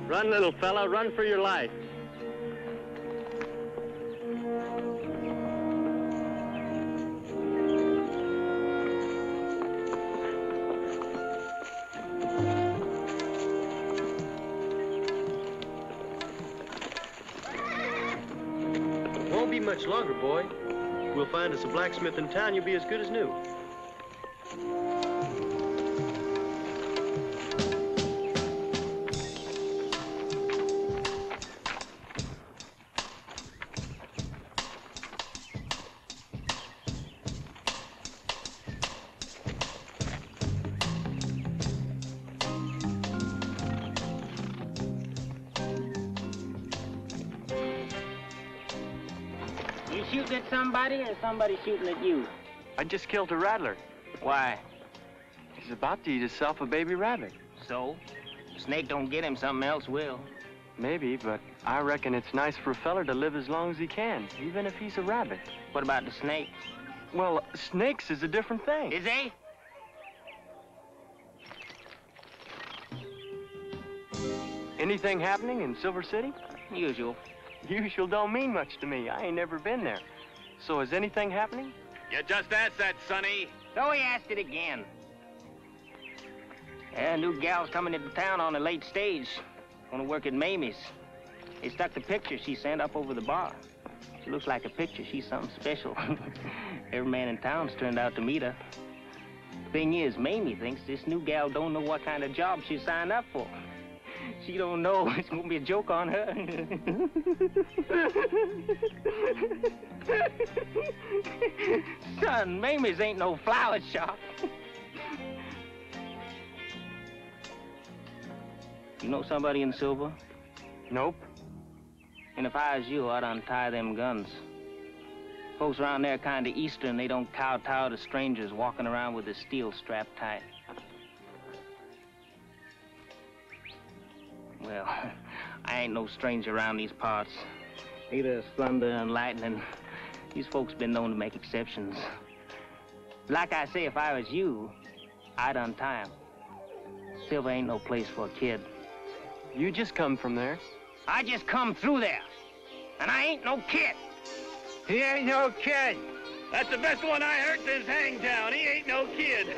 Run, little fella, run for your life. Won't be much longer, boy. We'll find us a blacksmith in town, you'll be as good as new. You shooting at somebody or somebody shooting at you? I just killed a rattler. Why? He's about to eat himself a baby rabbit. So? Snake don't get him, something else will. Maybe, but I reckon it's nice for a feller to live as long as he can, even if he's a rabbit. What about the snake? Well, snakes is a different thing. Is they? Anything happening in Silver City? Usual. Usual don't mean much to me. I ain't never been there. So is anything happening? You just asked that, Sonny. So he asked it again. Yeah, new gal's coming into town on a late stage. Gonna work at Mamie's. They stuck the picture she sent up over the bar. She looks like a picture. She's something special. Every man in town's turned out to meet her. Thing is, Mamie thinks this new gal don't know what kind of job she signed up for. She don't know it's gonna be a joke on her. Son, Mamie's ain't no flower shop. You know somebody in Silver? Nope. And if I was you, I'd untie them guns. Folks around there kind of Eastern. They don't kowtow to strangers walking around with their steel strapped tight. Well, I ain't no stranger around these parts. Neither is thunder and lightning. These folks been known to make exceptions. Like I say, if I was you, I'd untie 'em. Silver ain't no place for a kid. You just come from there. I just come through there, and I ain't no kid. He ain't no kid. That's the best one I heard since Hangtown. He ain't no kid.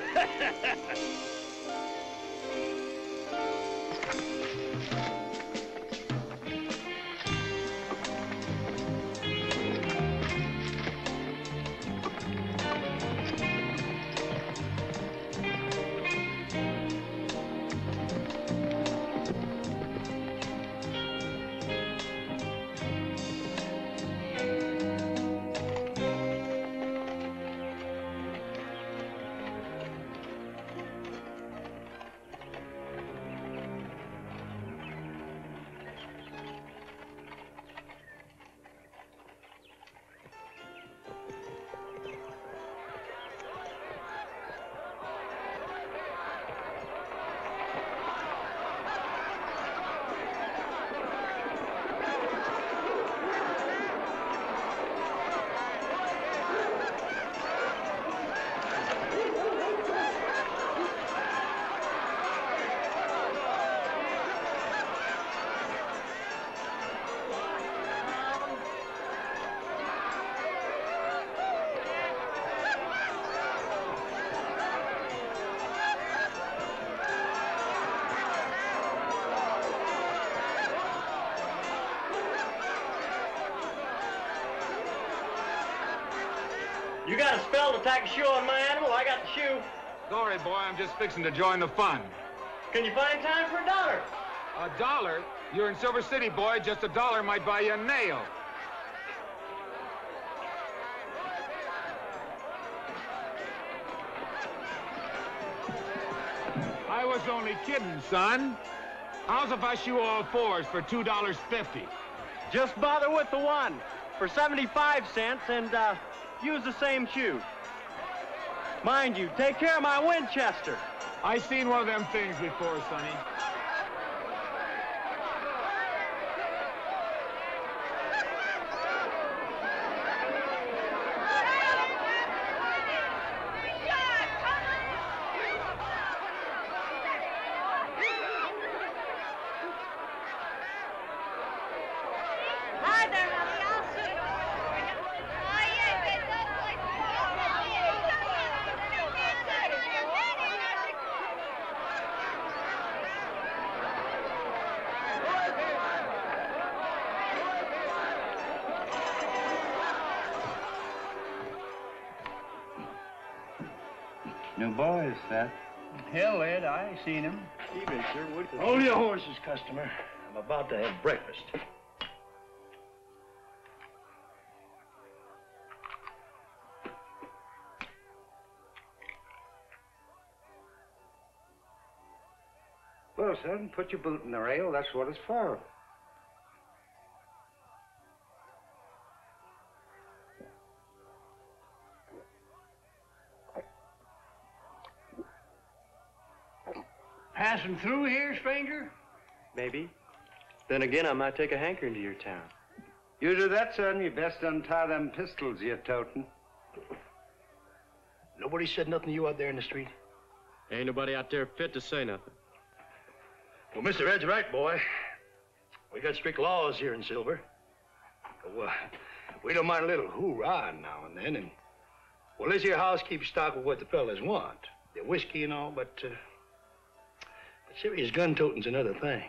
You got a spell to tack a shoe on my animal? I got the shoe. Sorry, boy, I'm just fixing to join the fun. Can you find time for $1? $1? You're in Silver City, boy. Just $1 might buy you a nail. I was only kidding, son. How's if I shoe all fours for $2.50? Just bother with the one for 75 cents and use the same shoe. Mind you, take care of my Winchester. I seen one of them things before, Sonny. New boy, Seth. Hell, Ed, I ain't seen him. Evening, sir. Hold your horses, customer. I'm about to have breakfast. Well, son, put your boot in the rail. That's what it's for. Passing through here, stranger? Maybe. Then again, I might take a hankering to your town. You do that, son, you best untie them pistols you're toting. Nobody said nothing to you out there in the street? Ain't nobody out there fit to say nothing. Well, Mr. Ed's right, boy. We got strict laws here in Silver. We don't mind a little hoorah now and then. And, well, this here house keeps stock of what the fellas want. The whiskey and all, but serious gun-toting's another thing.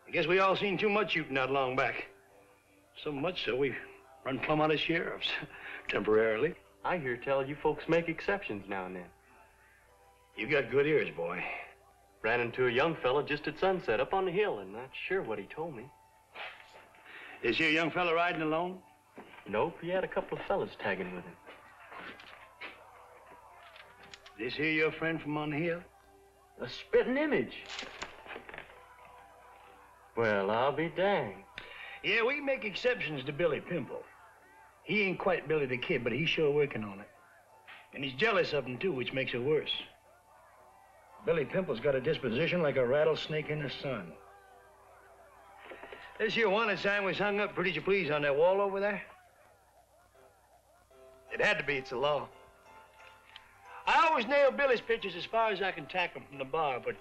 I guess we all seen too much shooting out long back. So much so we run plumb out of sheriffs, temporarily. I hear tell you folks make exceptions now and then. You got good ears, boy. Ran into a young fella just at sunset up on the hill, and not sure what he told me. Is here a young fella riding alone? Nope, he had a couple of fellas tagging with him. This here your friend from on the hill? A spitting image. Well, I'll be danged. Yeah, we make exceptions to Billy Pimple. He ain't quite Billy the Kid, but he's sure working on it. And he's jealous of him, too, which makes it worse. Billy Pimple's got a disposition like a rattlesnake in the sun. This here wanted sign was hung up pretty you please on that wall over there. It had to be, it's the law. I always nail Billy's pictures as far as I can tack them from the bar, but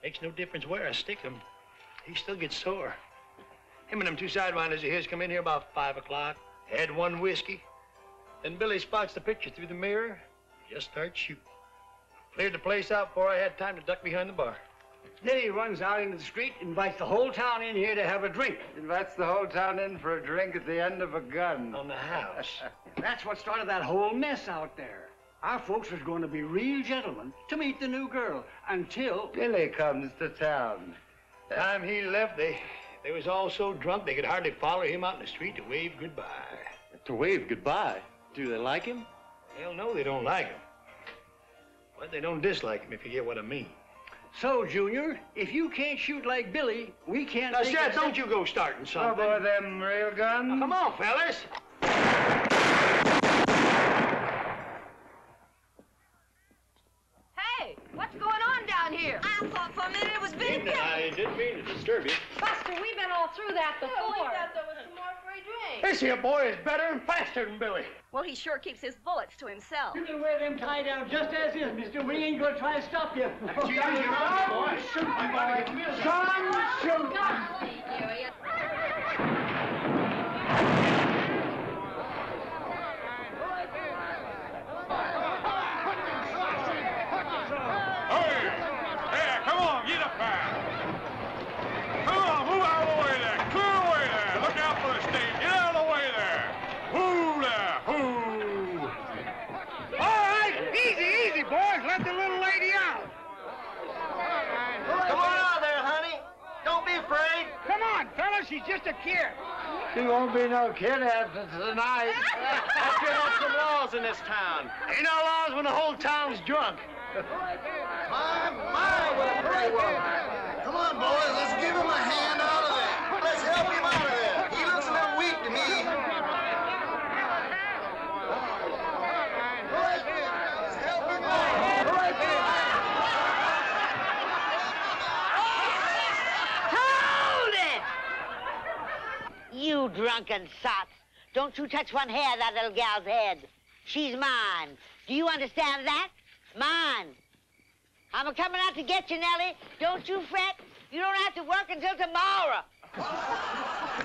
makes no difference where I stick them. He still gets sore. Him and them two sidewinders of his come in here about 5 o'clock, had one whiskey. Then Billy spots the picture through the mirror, just starts shooting. Cleared the place out before I had time to duck behind the bar. Then he runs out into the street, invites the whole town in here to have a drink. Invites the whole town in for a drink at the end of a gun. On the house. That's what started that whole mess out there. Our folks was going to be real gentlemen to meet the new girl until... Billy comes to town. Time he left, they was all so drunk they could hardly follow him out in the street to wave goodbye. To wave goodbye? Do they like him? Hell no, they don't like him. But they don't dislike him, if you get what I mean. So, Junior, if you can't shoot like Billy, we can't... Now, Seth, don't you go starting something. How about them rail guns? Now, come on, fellas. Hey, what's going on down here? I thought for a minute it was Billy. I didn't mean to disturb you. Buster, we've been all through that before. We thought there was some more free drink. This here boy is better and faster than Billy. Well, he sure keeps his bullets to himself. You can wear them tie down just as is, mister. We ain't gonna try to stop you. Shoot, boy. Shoot, boy. Son, shoot. Hey, come on, get up there. Come on, move out of the way there. Clear away there. Look out for the stage. Get out of the way there. Whoo there, whoo. All right, easy, boys. Let the little lady out. Come on out there, honey. Don't be afraid. Come on, fellas, she's just a kid. She won't be no kid after tonight. After that's some laws in this town. Ain't no laws when the whole town's drunk. My, what a pretty woman. Come on, boys, let's give him a hand out of there. Let's help him out of there. He looks a little weak to me. Let's help him out. Hold it! You drunken sots. Don't you touch one hair of that little gal's head. She's mine. Do you understand that? Mine. I'm a-coming out to get you, Nellie. Don't you fret. You don't have to work until tomorrow.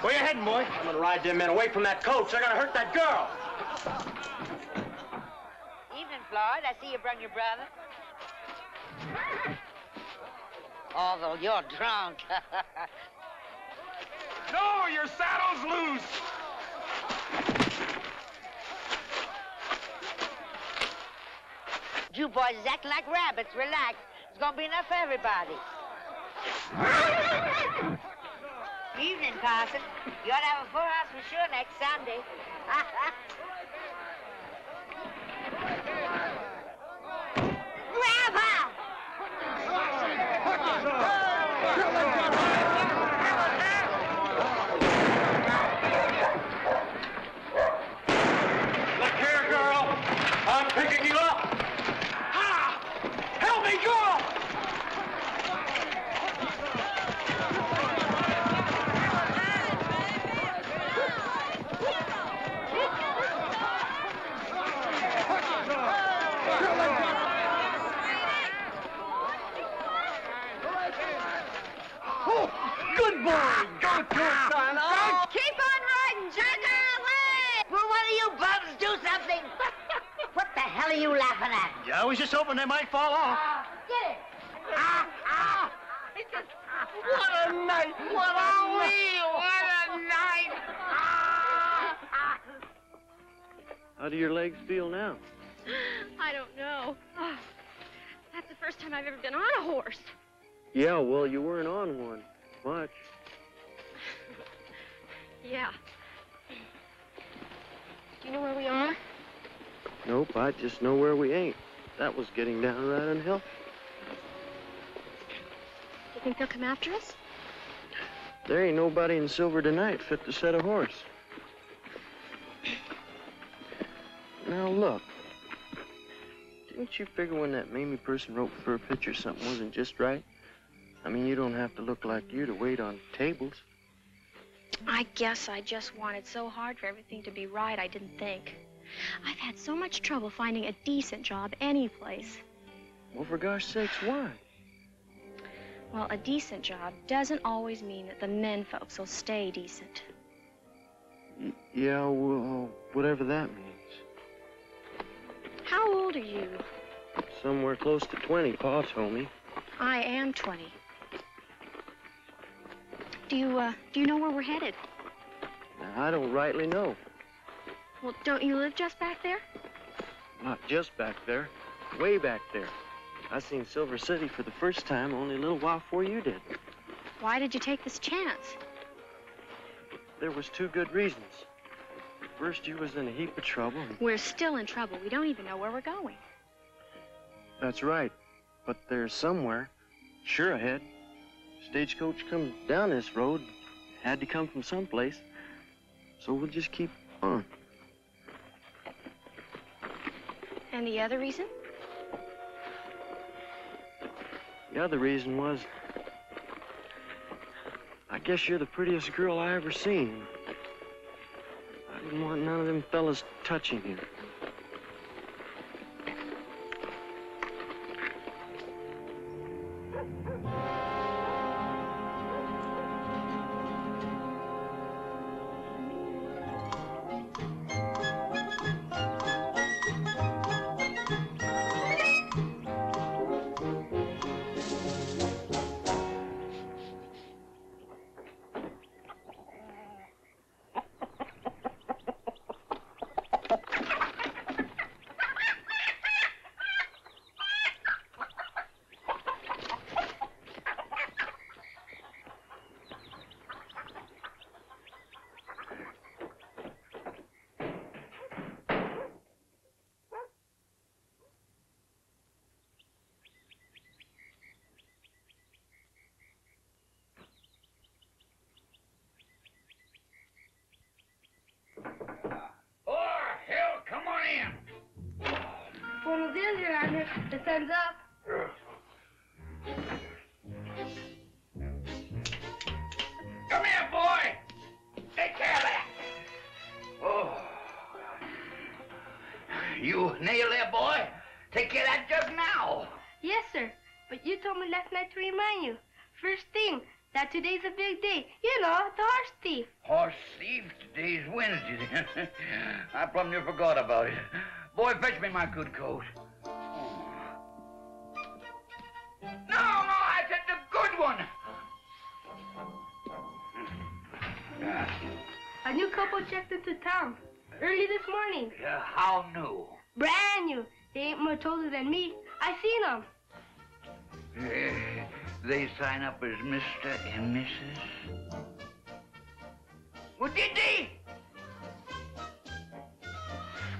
Where you heading, boy? I'm gonna ride them men away from that coach. They're gonna hurt that girl. Evening, Floyd. I see you brung your brother. Although you're drunk. No, your saddle's loose. You boys is acting like rabbits. Relax. There's gonna be enough for everybody. Evening, Carson. You ought to have a full house for sure next Sunday. Grab her! Look here, girl. I'm picking you up. Ah! Help me, girl! Good boy! Go, son! Oh. Keep on riding, Jacko! Will one of you bums do something? What the hell are you laughing at? Yeah, I was just hoping they might fall off. Get it! What a night! What a wheel! What a night! How do your legs feel now? I don't know. Oh, that's the first time I've ever been on a horse. Yeah, well, you weren't on one much. Yeah. Do you know where we are? Nope, I just know where we ain't. That was getting downright unhealthy. You think they'll come after us? There ain't nobody in Silver tonight fit to set a horse. Now look, didn't you figure when that Mamie person wrote for a picture something wasn't just right? I mean, you don't have to look like you to wait on tables. I guess I just wanted so hard for everything to be right, I didn't think. I've had so much trouble finding a decent job any place. Well, for gosh sakes, why? Well, a decent job doesn't always mean that the men folks will stay decent. Yeah, well, whatever that means. How old are you? Somewhere close to 20, Pa told me. I am 20. Do you know where we're headed? Now, I don't rightly know. Well, don't you live just back there? Not just back there, way back there. I seen Silver City for the first time only a little while before you did. Why did you take this chance? There was two good reasons. First, you was in a heap of trouble. We're still in trouble. We don't even know where we're going. That's right. But there's somewhere, sure ahead. Stagecoach comes down this road. Had to come from someplace. So we'll just keep on. And the other reason? The other reason was, I guess you're the prettiest girl I ever seen. I didn't want none of them fellas touching you. Buenos días, Your Honor. The sun's up. Come here, boy. Take care of that. Oh. You nail there, boy. Take care of that jug now. Yes, sir. But you told me last night to remind you. First thing, that today's a big day. You know, the horse thief. Horse thief? Today's Wednesday. I plumb near forgot about it. Boy, fetch me my good coat. No, I said the good one. A new couple checked into town early this morning. How new? Brand new. They ain't much older than me. I seen them. They sign up as Mr. and Mrs. Well, did they?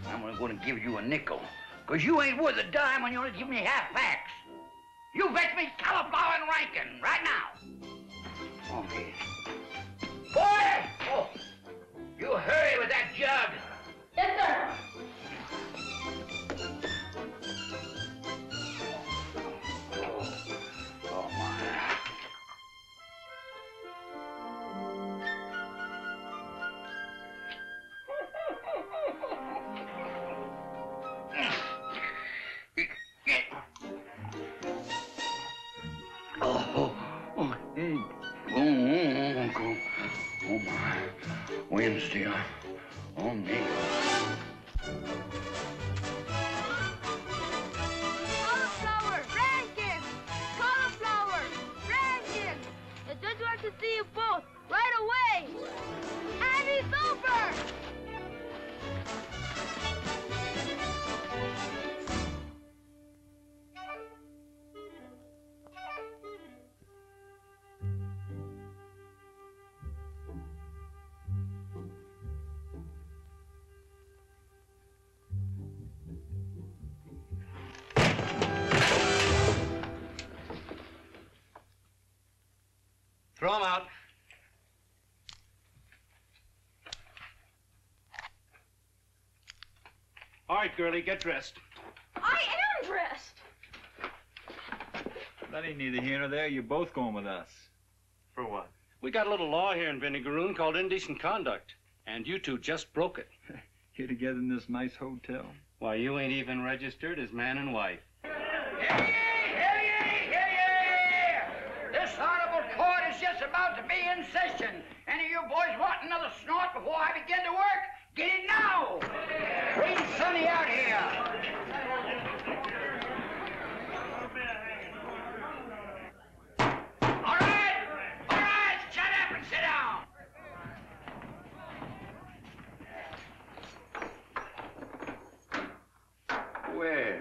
I'm going to give you a nickel, because you ain't worth a dime when you only give me half facts. You fetch me cauliflower and Rankin right now. Okay. Boy! Oh, you hurry with that jug. Yes, sir. Oh, my. Oh, my. Wednesday on me. Cauliflower, Rankin! Cauliflower, Rankin! The judge wants to see you both right away. And it's over! Throw him out. All right, girlie, get dressed. I am dressed. That ain't neither here nor there. You're both going with us. For what? We got a little law here in Vinegaroon called indecent conduct, and you two just broke it. Here together in this nice hotel. Why, you ain't even registered as man and wife. Hear ye! This honorable court is just about to be in session. Any of you boys want another snort before I begin to work? Get it now! Bring Sonny out here. All right, shut up and sit down. Well,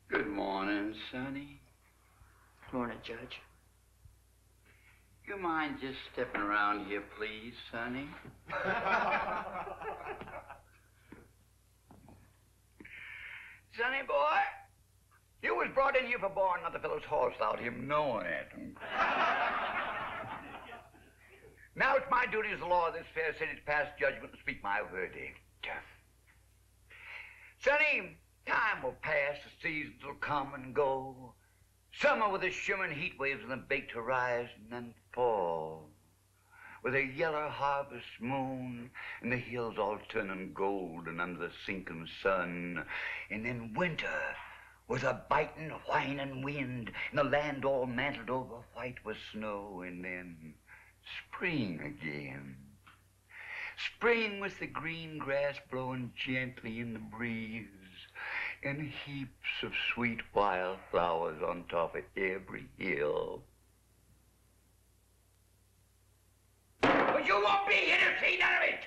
good morning, Sonny. Good morning, Judge. You mind just stepping around here, please, Sonny? Sonny boy, you was brought in here for borrowing another fellow's horse without him knowing it. Now it's my duty as the law of this fair city to pass judgment and speak my verdict. Sonny, time will pass, the seasons will come and go. Summer with the shimmering heat waves and the baked horizon, and fall with a yellow harvest moon and the hills all turning golden under the sinking sun. And then winter with a biting, whining wind and the land all mantled over white with snow. And then spring again. Spring with the green grass blowing gently in the breeze and heaps of sweet wildflowers on top of every hill. But you won't be here to see none of it.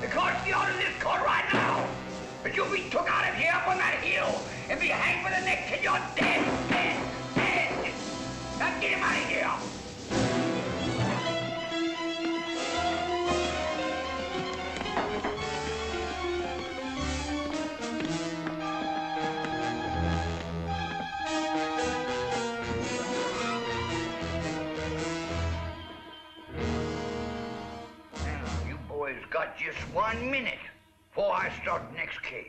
Because the order of this court right now is you'll be took out of here up on that hill and be hanged by the neck till you're dead. Now get him out of here. Got just 1 minute before I start the next case.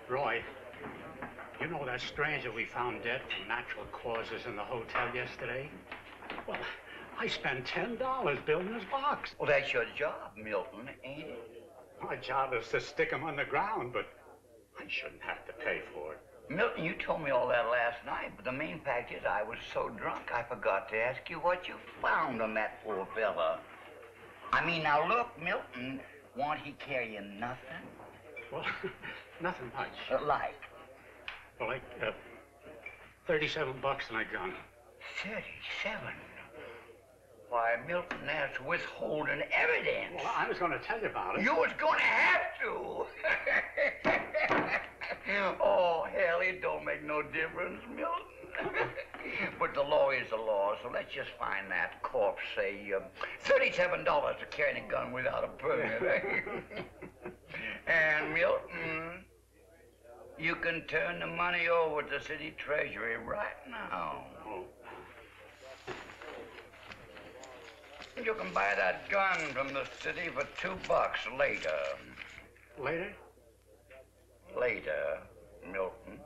Roy, you know that stranger we found dead from natural causes in the hotel yesterday? Well, I spent $10 building his box. Well, that's your job, Milton, ain't it? My job is to stick him on the ground, but I shouldn't have to pay for it. Milton, you told me all that last night, but the main fact is I was so drunk I forgot to ask you what you found on that poor fella. I mean, now look, Milton, won't he carry you nothing? Well, Nothing much. Like? Well, like, 37 bucks and I gun. 37? Why, Milton, that's withholding evidence. Well, I was going to tell you about it. You was going to have to. Oh, hell, it don't make no difference, Milton. But the law is the law, so let's just find that corpse, say, $37 for carrying a gun without a permit. And, Milton, you can turn the money over to the city treasury right now. You can buy that gun from the city for $2 later. Later? Later, Milton.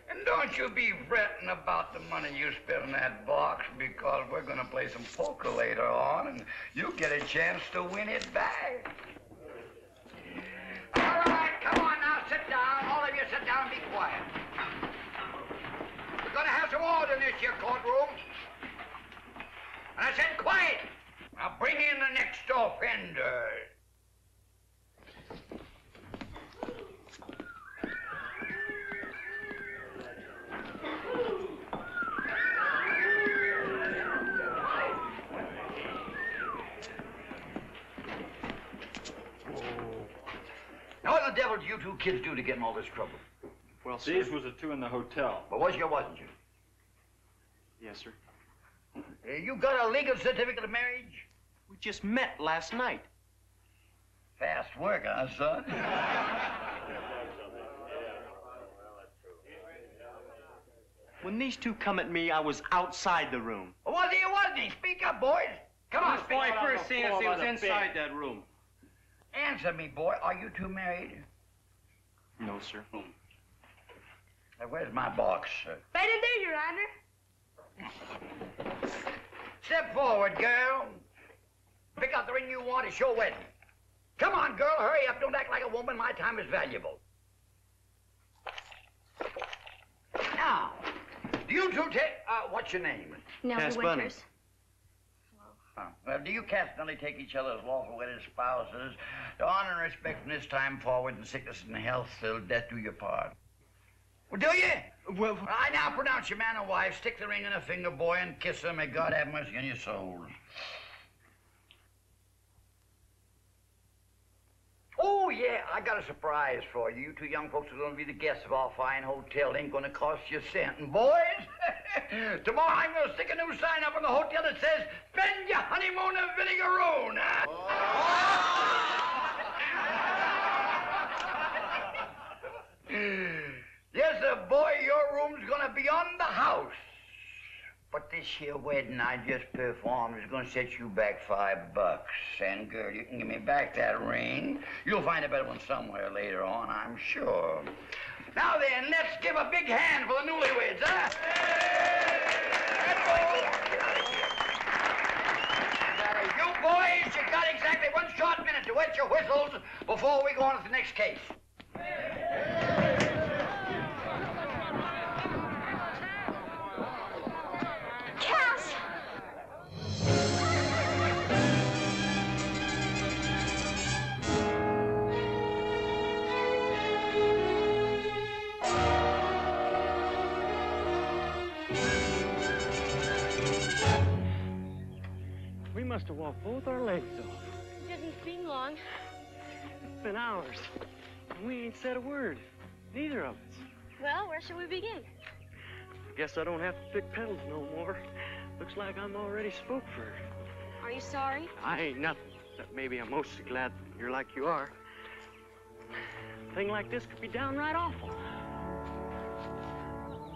And don't you be fretting about the money you spend in that box, because we're going to play some poker later on, and you'll get a chance to win it back. All right, come on now, sit down. All of you sit down and be quiet. We're going to have some order in this here courtroom. And I said quiet. Now bring in the next offender. Now what the devil did you two kids do to get in all this trouble? Well, these was the two in the hotel. But was you or wasn't you? Yes, sir. You got a legal certificate of marriage? We just met last night. Fast work, huh, son? When these two come at me, I was outside the room. Well, was he or wasn't he? Speak up, boys. Come on, This speak boy up. first seen us, he was inside that room. Answer me, boy. Are you two married? No, sir. Now, where's my box, sir? Right in there, Your Honor. Step forward, girl. Pick out the ring you want. It's your wedding. Come on, girl. Hurry up. Don't act like a woman. My time is valuable. Now, do you two take... what's your name? Nellie Cass Winters. Well, do you Castanelli take each other as lawful wedded spouses to honor and respect from this time forward in sickness and health till death do your part? Well, do you? Well, I now pronounce you man and wife. Stick the ring in a finger, boy, and kiss her. May God have mercy on your souls. Oh, yeah, I got a surprise for you. You two young folks are going to be the guests of our fine hotel. Ain't going to cost you a cent. And boys, tomorrow I'm going to stick a new sign up in the hotel that says, spend your honeymoon in Vinegaroon. Yes, sir, boy, your room's going to be on the house. But this here wedding I just performed is going to set you back $5. And, girl, you can give me back that ring. You'll find a better one somewhere later on, I'm sure. Now then, let's give a big hand for the newlyweds, huh? You boys, you got exactly 1 short minute to wet your whistles before we go on to the next case. Cass! We must have walked both our legs off. It didn't seem long. It's been hours. And we ain't said a word. Neither of us. Well, where shall we begin? I guess I don't have to pick petals no more. Looks like I'm already spoke for. Are you sorry? I ain't nothing. Except maybe I'm mostly glad you're like you are. A thing like this could be downright awful.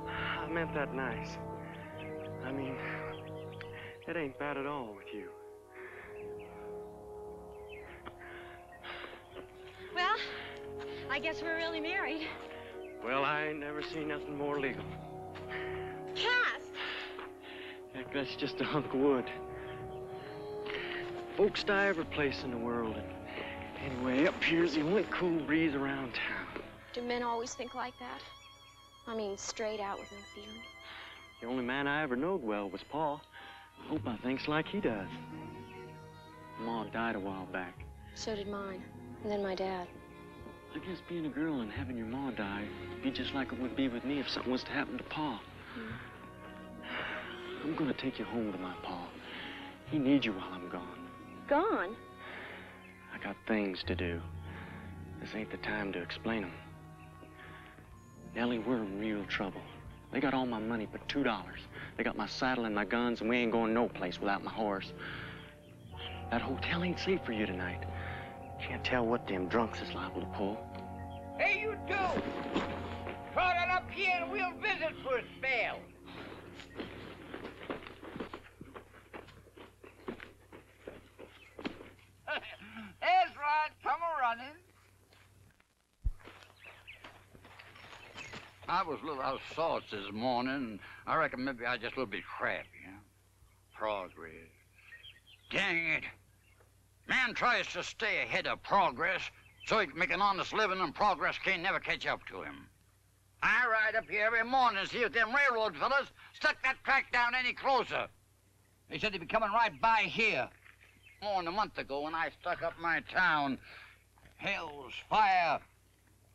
I meant that nice. I mean, it ain't bad at all with you. Well, I guess we're really married. Well, I ain't never seen nothing more legal. Cass! Heck, that's just a hunk of wood. Folks die every place in the world. And anyway, up here's the only cool breeze around town. Do men always think like that? I mean, straight out with no feeling. The only man I ever knowed well was Pa. I hope I thinks like he does. Ma died a while back. So did mine. And then my dad. I guess being a girl and having your ma die would be just like it would be with me if something was to happen to Pa. I'm gonna take you home to my Pa. He needs you while I'm gone. Gone? I got things to do. This ain't the time to explain them. Nellie, we're in real trouble. They got all my money but $2. They got my saddle and my guns, and we ain't going no place without my horse. That hotel ain't safe for you tonight. Can't tell what them drunks is liable to pull. Hey, you two! Trot on up here and we'll visit for a spell. That's right. Come a-running. I was a little out of sorts this morning, and I reckon maybe I just a little bit crabby, you know? Progress. Dang it. Man tries to stay ahead of progress so he can make an honest living, and progress can't never catch up to him. I ride up here every morning and see if them railroad fellas stuck that track down any closer. They said they'd be coming right by here. More than a month ago when I stuck up my town. Hell's fire.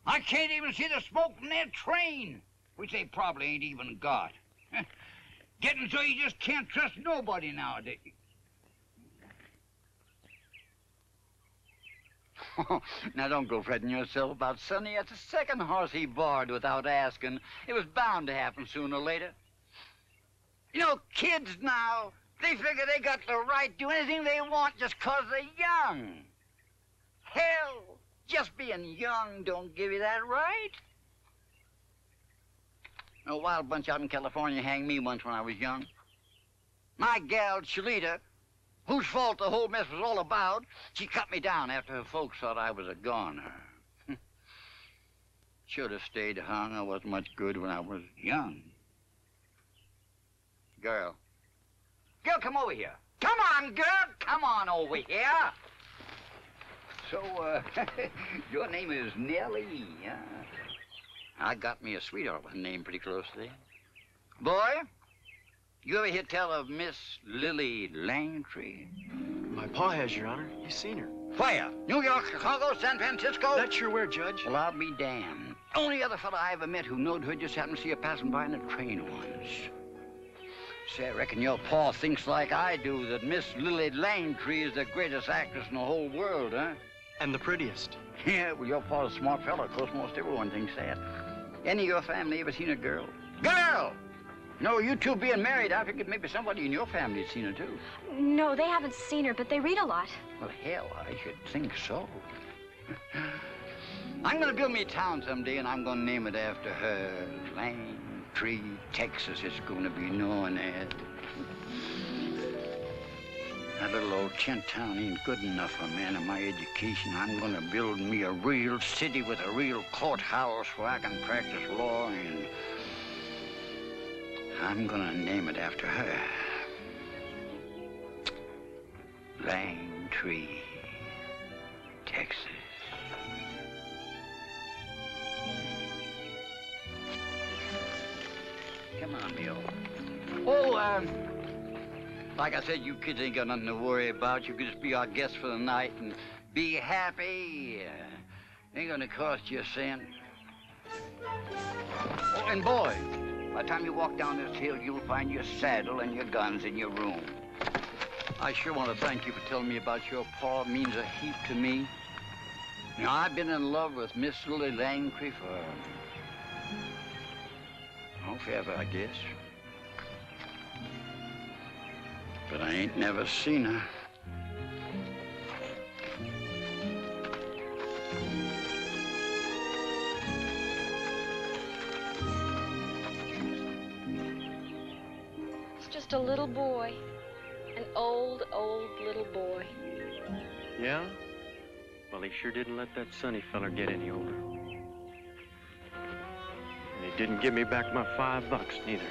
I can't even see the smoke from their train, which they probably ain't even got. Getting so you just can't trust nobody nowadays. Now, don't go fretting yourself about Sonny. That's the second horse he borrowed without asking. It was bound to happen sooner or later. You know, kids now, they figure they got the right to do anything they want just 'cause they're young. Hell, just being young don't give you that right. A wild bunch out in California hanged me once when I was young. My gal, Chalita, whose fault the whole mess was all about, she cut me down after her folks thought I was a goner. Should have stayed hung. I wasn't much good when I was young. Girl, come over here. Come on, girl, come on over here. So, your name is Nellie, huh? I got me a sweetheart with a name pretty close there. Boy, you ever hear tell of Miss Lily Langtree? My pa has, Your Honor. He's seen her. Where? New York, Chicago, San Francisco? Not sure where, Judge. Well, I'll be damned. Only other fella I ever met who knowed her just happened to see her passing by in a train once. Say, I reckon your pa thinks like I do, that Miss Lily Langtree is the greatest actress in the whole world, huh? And the prettiest. Yeah, well, your pa's a smart fella. Of course, most everyone thinks that. Any of your family ever seen a girl? Girl! No, you two being married, I figured maybe somebody in your family had seen her, too. No, they haven't seen her, but they read a lot. Well, hell, I should think so. I'm gonna build me a town someday, and I'm gonna name it after her. Langtree, Texas, it's gonna be known as. That little old tent town ain't good enough for a man of my education. I'm gonna build me a real city with a real courthouse where I can practice law, and I'm gonna name it after her. Langtree, Texas. Come on, Bill. Oh, like I said, you kids ain't got nothing to worry about. You can just be our guest for the night and be happy. Ain't gonna cost you a cent. Oh, and boy, by the time you walk down this hill, you'll find your saddle and your guns in your room. I sure want to thank you for telling me about your pa. It means a heap to me. You know, I've been in love with Miss Lily Langtree for, forever, I guess. But I ain't never seen her. It's just a little boy. An old, old little boy. Yeah? Well, he sure didn't let that Sonny feller get any older. And he didn't give me back my $5 neither.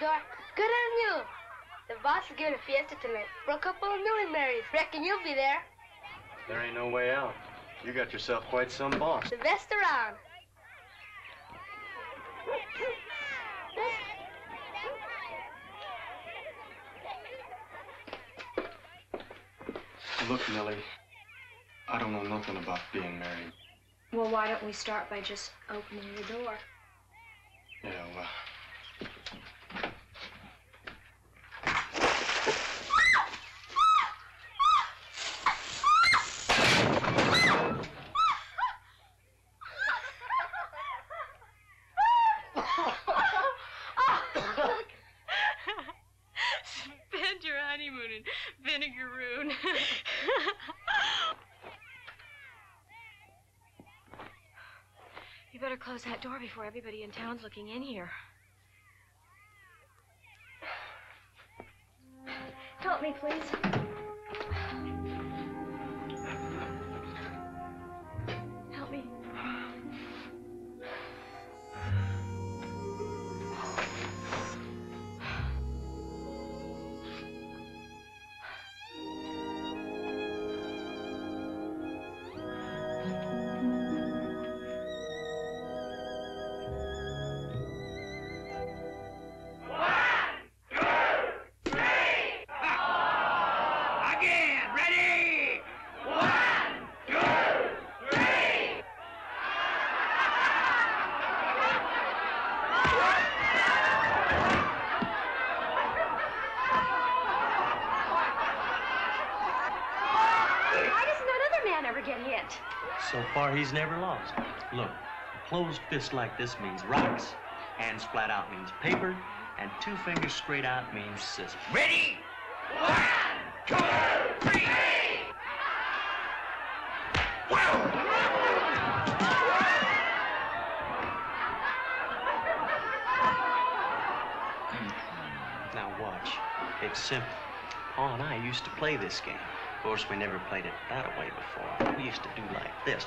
Dora. Good on you. The boss is giving a fiesta tonight for a couple of newly marrieds. Reckon you'll be there. There ain't no way out. You got yourself quite some boss. The best around. Look, Nellie, I don't know nothing about being married. Well, why don't we start by just opening the door? Yeah, well... Spend your honeymoon in Vinegaroon. You better close that door before everybody in town's looking in here. Help me, please. Help me. So far, he's never lost. Look, a closed fist like this means rocks, hands flat out means paper, and 2 fingers straight out means scissors. Ready? 1, 2, 3! Now watch. It's simple. Pa and I used to play this game. Of course, we never played it that way before. We used to do like this.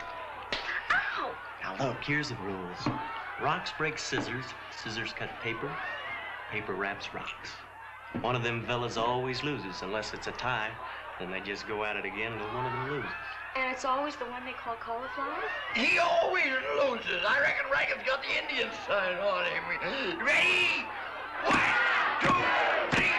Ow! Now look, here's the rules. Rocks break scissors, scissors cut paper, paper wraps rocks. One of them fellas always loses, unless it's a tie. Then they just go at it again until one of them loses. And it's always the one they call cauliflower? He always loses. I reckon Rankin's got the Indian sign on him. Ready? 1, 2, 3!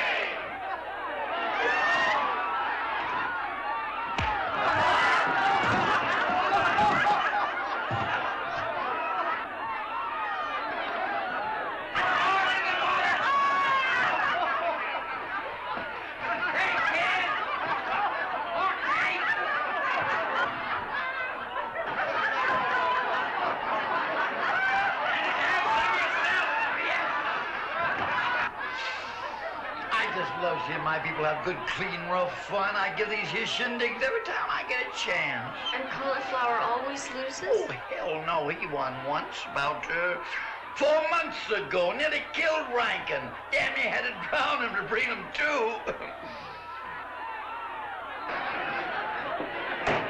Seeing my people have good, clean, rough fun. I give these here shindigs every time I get a chance. And cauliflower always loses? Oh, hell no. He won once, about 4 months ago. Nearly killed Rankin. Damn, he had to drown him to bring him to.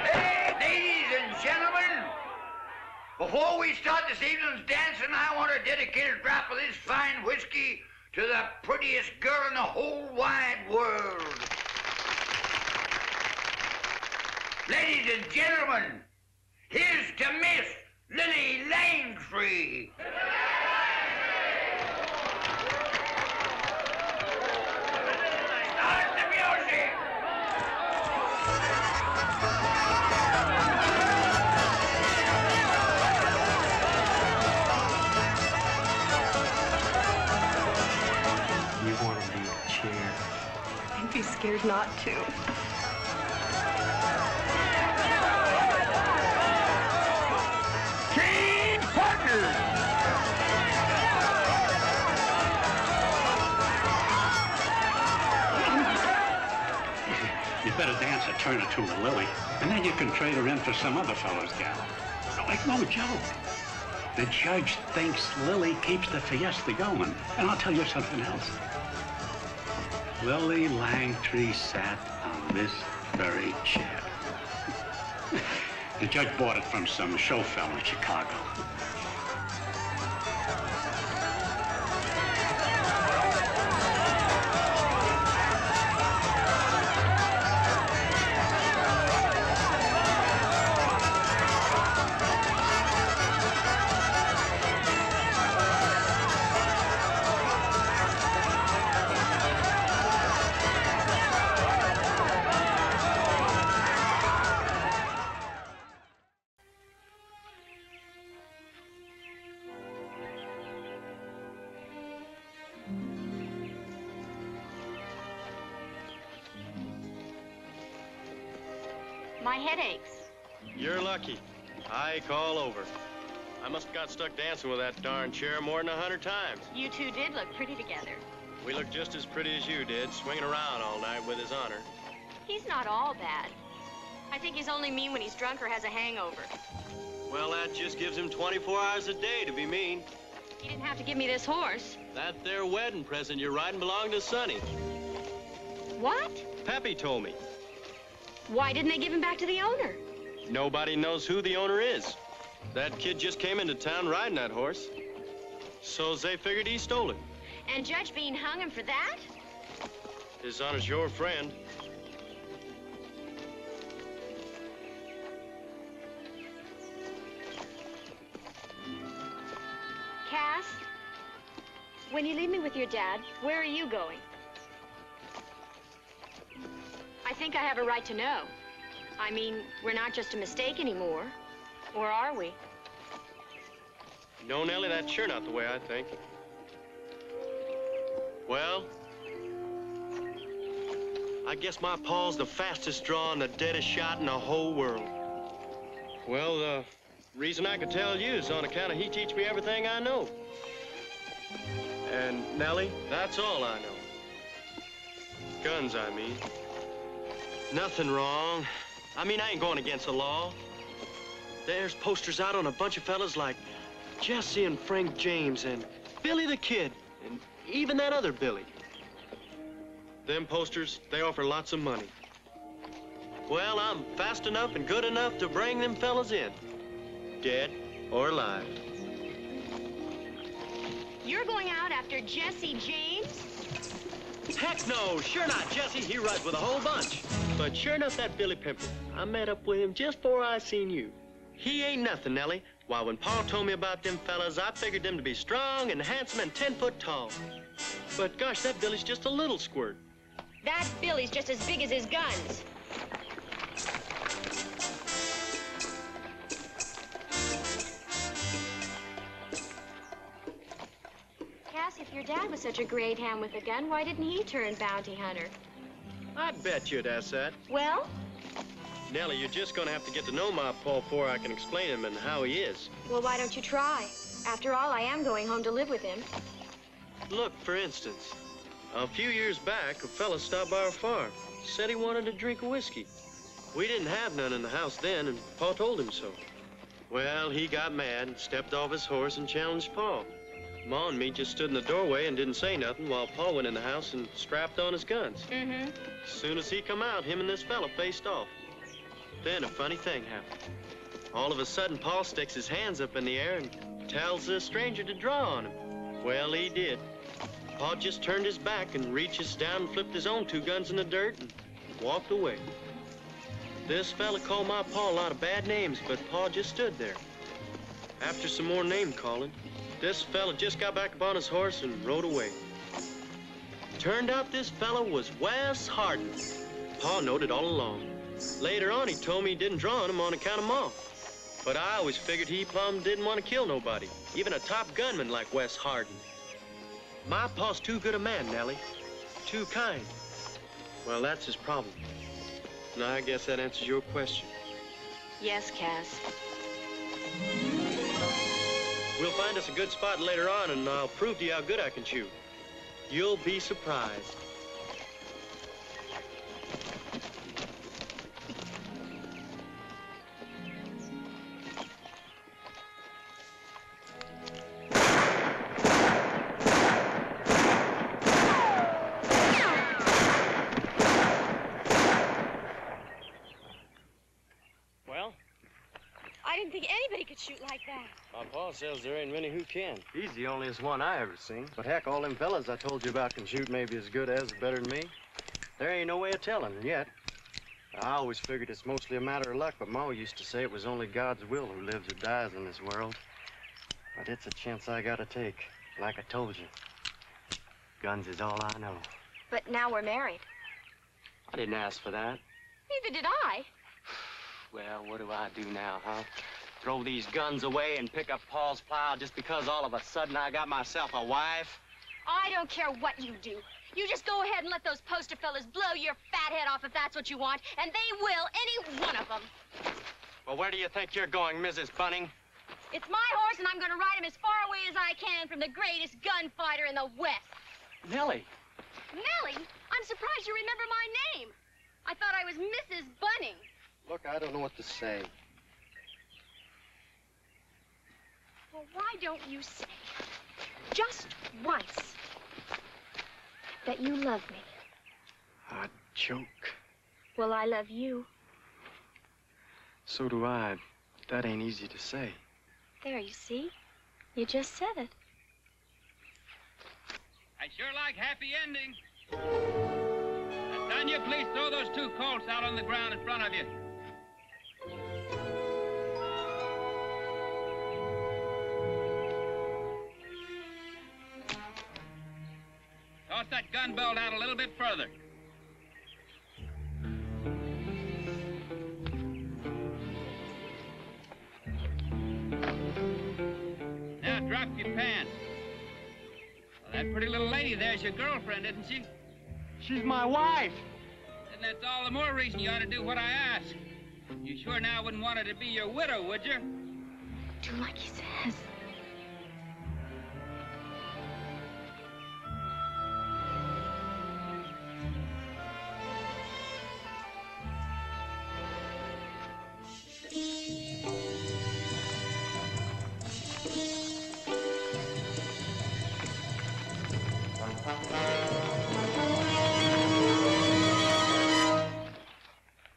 Hey, ladies and gentlemen, before we start this evening's dancing, I want to dedicate a drop of this fine whiskey to the prettiest girl in the whole wide world. Ladies and gentlemen, here's to Miss Lily Langtree. Start the music. I'd be scared not to. Team partners! You better dance a turn or two with Lily, and then you can trade her in for some other fellow's gal. Like no joke. The judge thinks Lily keeps the fiesta going. And I'll tell you something else. Lily Langtree sat on this very chair. The judge bought it from some show fellow in Chicago. My head aches. You're lucky. I ache all over. I must have got stuck dancing with that darn chair more than 100 times. You two did look pretty together. We looked just as pretty as you did, swinging around all night with his honor. He's not all bad. I think he's only mean when he's drunk or has a hangover. Well, that just gives him 24 hours a day to be mean. He didn't have to give me this horse. That there wedding present you're riding belonged to Sonny. What? Peppy told me. Why didn't they give him back to the owner? Nobody knows who the owner is. That kid just came into town riding that horse. So they figured he stole it. And Judge Bean hung him for that? His honor's your friend. Cass, when you leave me with your dad, where are you going? I think I have a right to know. I mean, we're not just a mistake anymore. Or are we? No, Nellie, that's sure not the way I think. Well, I guess my pa's the fastest draw and the deadest shot in the whole world. Well, the reason I could tell you is on account of he teach me everything I know. And, Nellie, that's all I know. Guns, I mean. Nothing wrong. I mean, I ain't going against the law. There's posters out on a bunch of fellas like Jesse and Frank James and Billy the Kid and even that other Billy. Them posters, they offer lots of money. Well, I'm fast enough and good enough to bring them fellas in, dead or alive. You're going out after Jesse James? Heck no, sure not. Jesse, he rides with a whole bunch. But sure enough, that Billy Pimple, I met up with him just before I seen you. He ain't nothing, Nellie. Why, when Pa told me about them fellas, I figured them to be strong and handsome and 10 foot tall. But gosh, that Billy's just a little squirt. That Billy's just as big as his guns. Cass, if your dad was such a great hand with a gun, why didn't he turn bounty hunter? I bet you'd ask that. Well? Nellie, you're just gonna have to get to know my Pa before I can explain him and how he is. Well, why don't you try? After all, I am going home to live with him. Look, for instance, a few years back, a fella stopped by our farm, said he wanted a drink of whiskey. We didn't have none in the house then, and Pa told him so. Well, he got mad and stepped off his horse and challenged Pa. Ma and me just stood in the doorway and didn't say nothing while Pa went in the house and strapped on his guns. Mm-hmm. As soon as he come out, him and this fella faced off. Then a funny thing happened. All of a sudden, Pa sticks his hands up in the air and tells the stranger to draw on him. Well, he did. Pa just turned his back and reaches down and flipped his own 2 guns in the dirt and walked away. This fella called my Pa a lot of bad names, but Pa just stood there. After some more name-calling, this fella just got back upon his horse and rode away. Turned out this fella was Wes Hardin. Pa knowed it all along. Later on, he told me he didn't draw on him on account of Ma. But I always figured he plumb didn't want to kill nobody, even a top gunman like Wes Hardin. My Pa's too good a man, Nellie. Too kind. Well, that's his problem. Now, I guess that answers your question. Yes, Cass. We'll find us a good spot later on, and I'll prove to you how good I can shoot. You'll be surprised. I didn't think anybody could shoot like that. My Pa says there ain't many who can. He's the onlyest one I ever seen. But heck, all them fellas I told you about can shoot maybe as good as or better than me. There ain't no way of telling yet. I always figured it's mostly a matter of luck, but Ma used to say it was only God's will who lives or dies in this world. But it's a chance I gotta take, like I told you. Guns is all I know. But now we're married. I didn't ask for that. Neither did I. Well, what do I do now, huh? Throw these guns away and pick up Paul's plow just because all of a sudden I got myself a wife? I don't care what you do. You just go ahead and let those poster fellas blow your fat head off if that's what you want, and they will, any one of them. Well, where do you think you're going, Mrs. Bunning? It's my horse, and I'm going to ride him as far away as I can from the greatest gunfighter in the West. Nellie. Nellie? I'm surprised you remember my name. I thought I was Mrs. Bunning. Look, I don't know what to say. Well, why don't you say, just once, that you love me? I'd choke. Well, I love you. So do I. That ain't easy to say. There, you see? You just said it. I sure like happy endings. Tanya, please throw those 2 colts out on the ground in front of you. Toss that gun belt out a little bit further. Now drop your pants. Well, that pretty little lady there's your girlfriend, isn't she? She's my wife. Then that's all the more reason you ought to do what I ask. You sure now wouldn't want her to be your widow, would you? Do like he says.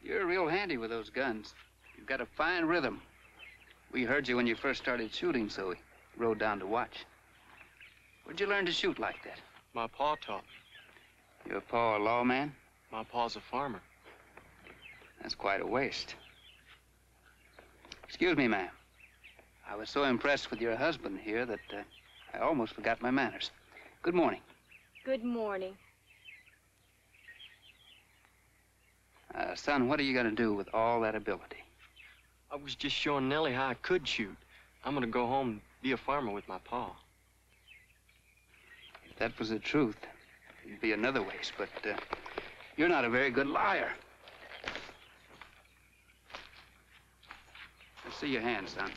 You're real handy with those guns. You've got a fine rhythm. We heard you when you first started shooting, so we rode down to watch. Where'd you learn to shoot like that? My pa taught me. Your pa a lawman? My pa's a farmer. That's quite a waste. Excuse me, ma'am. I was so impressed with your husband here that I almost forgot my manners. Good morning. Good morning. Son, what are you going to do with all that ability? I was just showing Nellie how I could shoot. I'm gonna go home and be a farmer with my pa. If that was the truth, it'd be another waste, but you're not a very good liar. Let's see your hands, son.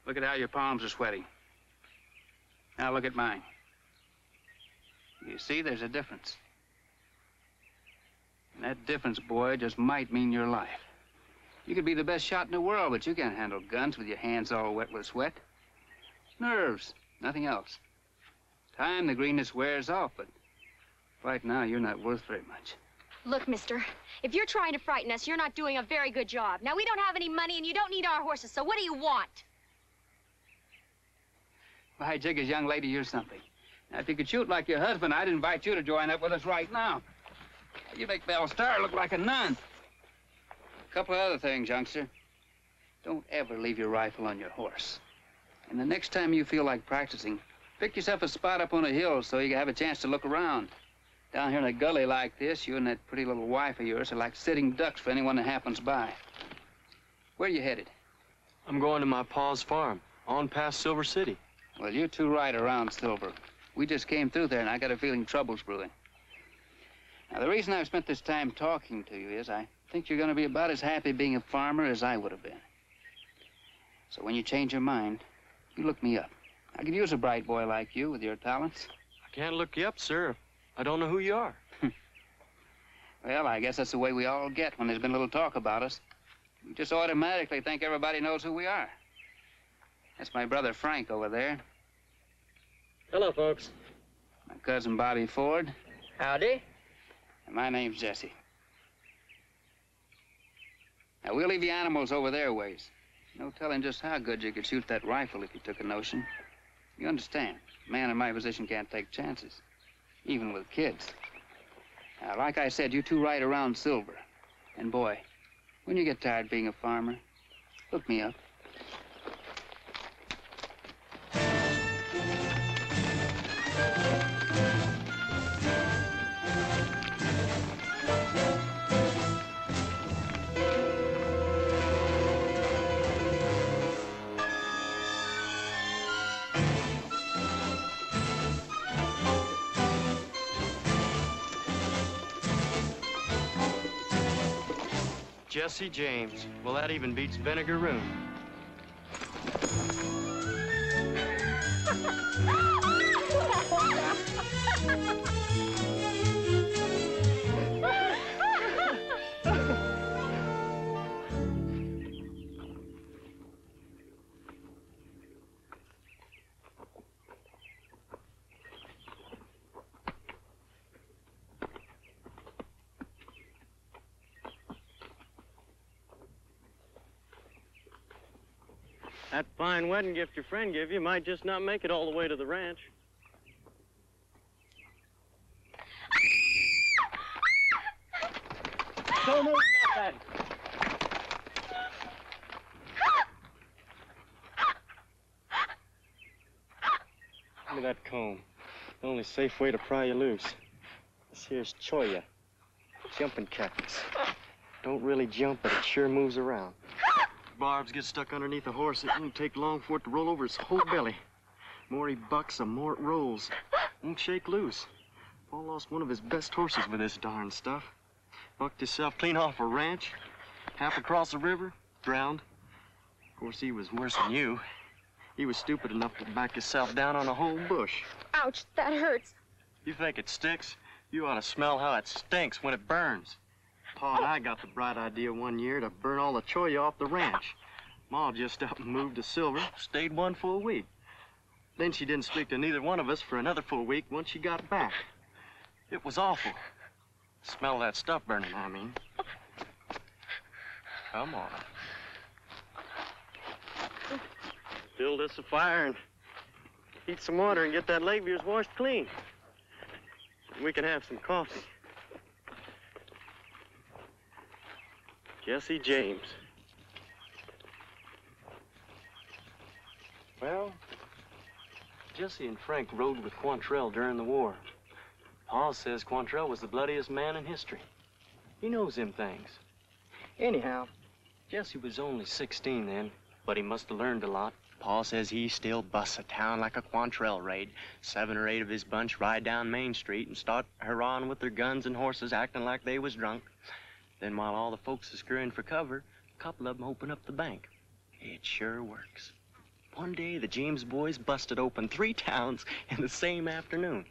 Look at how your palms are sweating. Now look at mine. You see, there's a difference. And that difference, boy, just might mean your life. You could be the best shot in the world, but you can't handle guns with your hands all wet with sweat. Nerves, nothing else. Time, the greenness wears off, but right now, you're not worth very much. Look, mister, if you're trying to frighten us, you're not doing a very good job. Now, we don't have any money, and you don't need our horses, so what do you want? By Jiggers, young lady, you're something. Now, if you could shoot like your husband, I'd invite you to join up with us right now. You make Belle Starr look like a nun. A couple of other things, youngster. Don't ever leave your rifle on your horse. And the next time you feel like practicing, pick yourself a spot up on a hill so you can have a chance to look around. Down here in a gully like this, you and that pretty little wife of yours are like sitting ducks for anyone that happens by. Where are you headed? I'm going to my pa's farm, on past Silver City. Well, you're too right around Silver. We just came through there, and I got a feeling trouble's brewing. Now, the reason I've spent this time talking to you is I think you're going to be about as happy being a farmer as I would have been. So when you change your mind, you look me up. I could use a bright boy like you with your talents. I can't look you up, sir. I don't know who you are. Well, I guess that's the way we all get when there's been a little talk about us. We just automatically think everybody knows who we are. That's my brother Frank over there. Hello, folks. My cousin Bobby Ford. Howdy. And my name's Jesse. Now, we'll leave the animals over their ways. No telling just how good you could shoot that rifle if you took a notion. You understand, a man in my position can't take chances, even with kids. Now, like I said, you two ride around Silver. And boy, when you get tired being a farmer, look me up. Jesse James. Well, that even beats Vinegar Room. That fine wedding gift your friend gave you might just not make it all the way to the ranch. Don't move nothing. Give me that comb. The only safe way to pry you loose. This here's cholla. Jumping cactus. Don't really jump, but it sure moves around. Barbs get stuck underneath a horse, it won't take long for it to roll over his whole belly. The more he bucks, the more it rolls. Won't shake loose. Paul lost one of his best horses with this darn stuff. Bucked himself clean off a ranch, half across the river, drowned. Of course, he was worse than you. He was stupid enough to back himself down on a whole bush. Ouch, that hurts. You think it sticks? You ought to smell how it stinks when it burns. Pa and I got the bright idea one year to burn all the cholla off the ranch. Ma just up and moved to Silver, stayed one full week. Then she didn't speak to neither one of us for another full week once she got back. It was awful. Smell that stuff burning, I mean. Come on. Build us a fire and heat some water and get that leg of yours washed clean. We can have some coffee. Jesse James. Well, Jesse and Frank rode with Quantrell during the war. Pa says Quantrell was the bloodiest man in history. He knows them things. Anyhow, Jesse was only 16 then, but he must have learned a lot. Pa says he still busts a town like a Quantrell raid. 7 or 8 of his bunch ride down Main Street and start hurrahing with their guns and horses, acting like they was drunk. Then while all the folks are scurrying for cover, a couple of them open up the bank. It sure works. One day, the James boys busted open 3 towns in the same afternoon.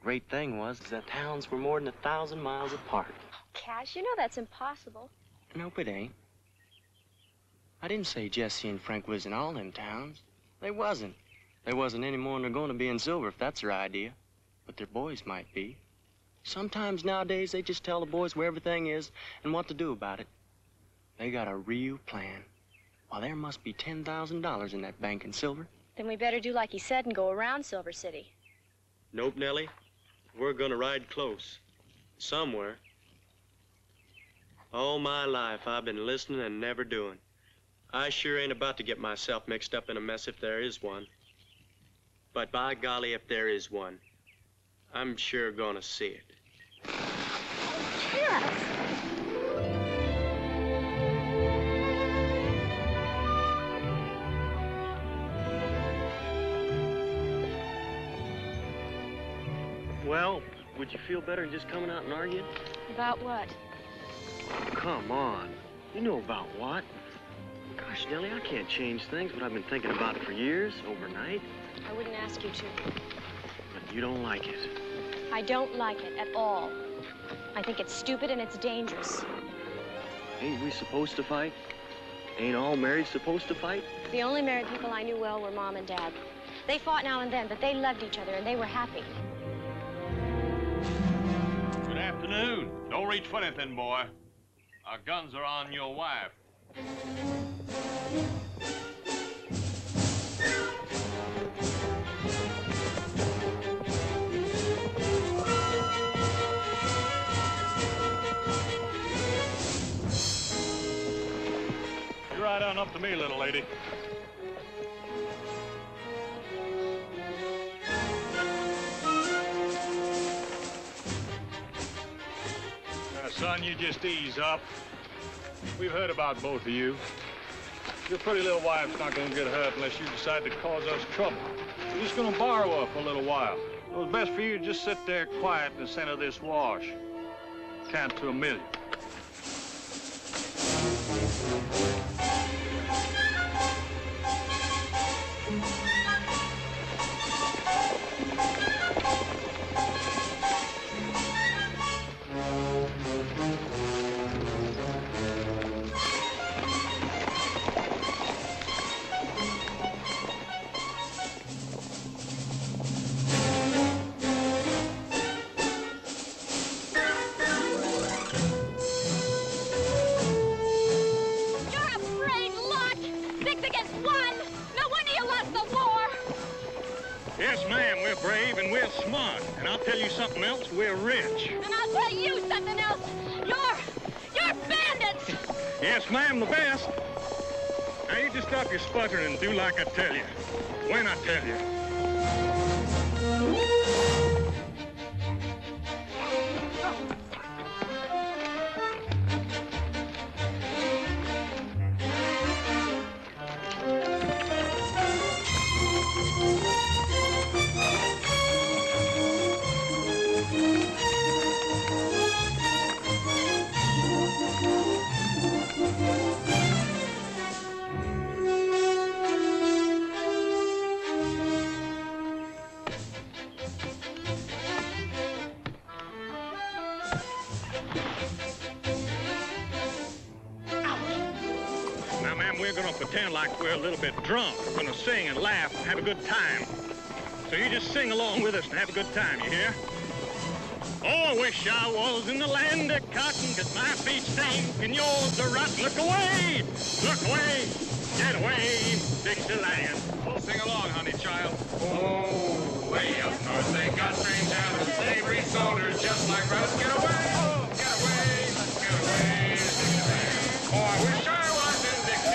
Great thing was that towns were more than 1,000 miles apart. Cash, you know that's impossible. Nope, it ain't. I didn't say Jesse and Frank was in all them towns. They wasn't. They wasn't any more than they're going to be in Silver, if that's their idea. But their boys might be. Sometimes nowadays, they just tell the boys where everything is and what to do about it. They got a real plan. Well, there must be $10,000 in that bank in Silver. Then we better do like he said and go around Silver City. Nope, Nellie. We're gonna ride close. Somewhere. All my life, I've been listening and never doing. I sure ain't about to get myself mixed up in a mess if there is one. But by golly, if there is one, I'm sure gonna see it. Yes. Well, would you feel better just coming out and arguing? About what? Come on. You know about what? Gosh, Nellie, I can't change things, but I've been thinking about it for years, overnight. I wouldn't ask you to. But you don't like it. I don't like it at all. I think it's stupid and it's dangerous. Ain't we supposed to fight? Ain't all married supposed to fight? The only married people I knew well were Mom and Dad. They fought now and then, but they loved each other and they were happy. Good afternoon. Don't reach for anything, boy. Our guns are on your wife. You ride on up to me, little lady. Now, son, you just ease up. We've heard about both of you. Your pretty little wife's not gonna get hurt unless you decide to cause us trouble. We're just gonna borrow her for a little while. It was best for you to just sit there quiet in the center of this wash. Count to 1 million. You're a brave lot! 6 against 1! No wonder you lost the war! Yes, ma'am, we're brave and we're smart. And I'll tell you something else, we're rich. And I'll tell you something else. You're bandits! Yes, ma'am, the best. Now you just stop your sputtering and do like I tell you. When I tell you. Now, ma'am, we're gonna pretend like we're a little bit drunk. We're gonna sing and laugh and have a good time. So you just sing along with us and have a good time, you hear? Oh, I wish I was in the land of cotton, 'cause my feet stink and yours are rotten. Look away! Look away! Get away, Dixieland. Sing along, honey child. Oh, way up north they got strange habits, savory soldiers just like us. Get away! Get away! Get away, Dixieland. Oh, I wish I was in Dixie.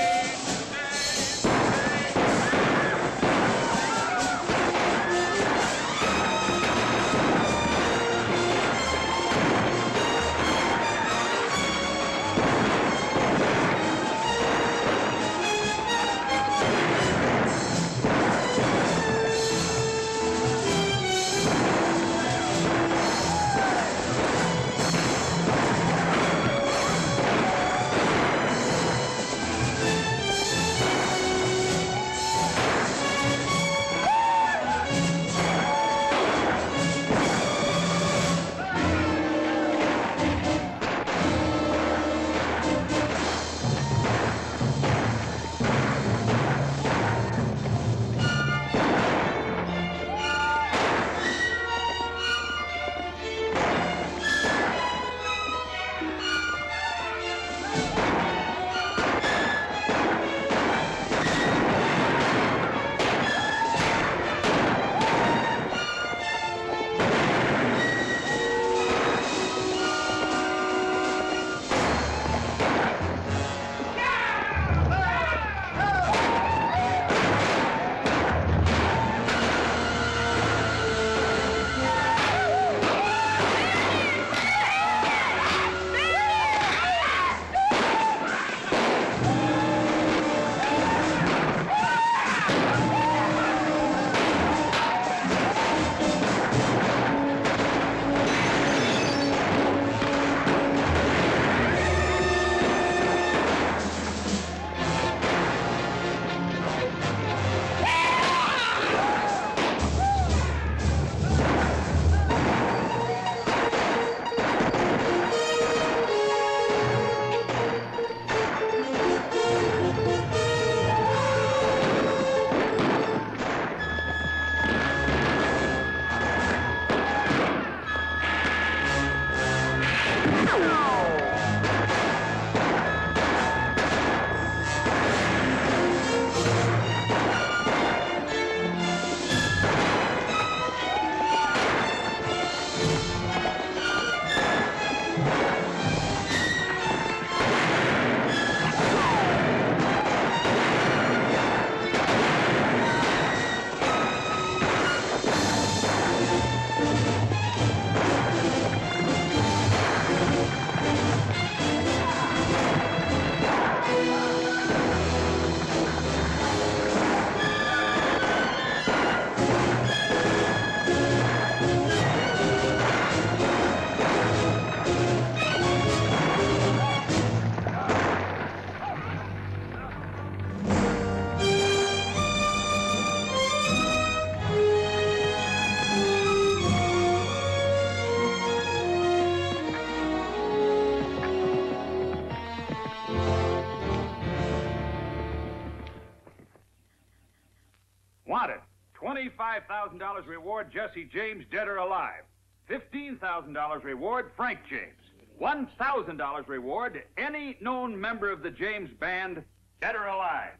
$5,000 reward Jesse James, dead or alive. $15,000 reward Frank James. $1,000 reward to any known member of the James Band, dead or alive.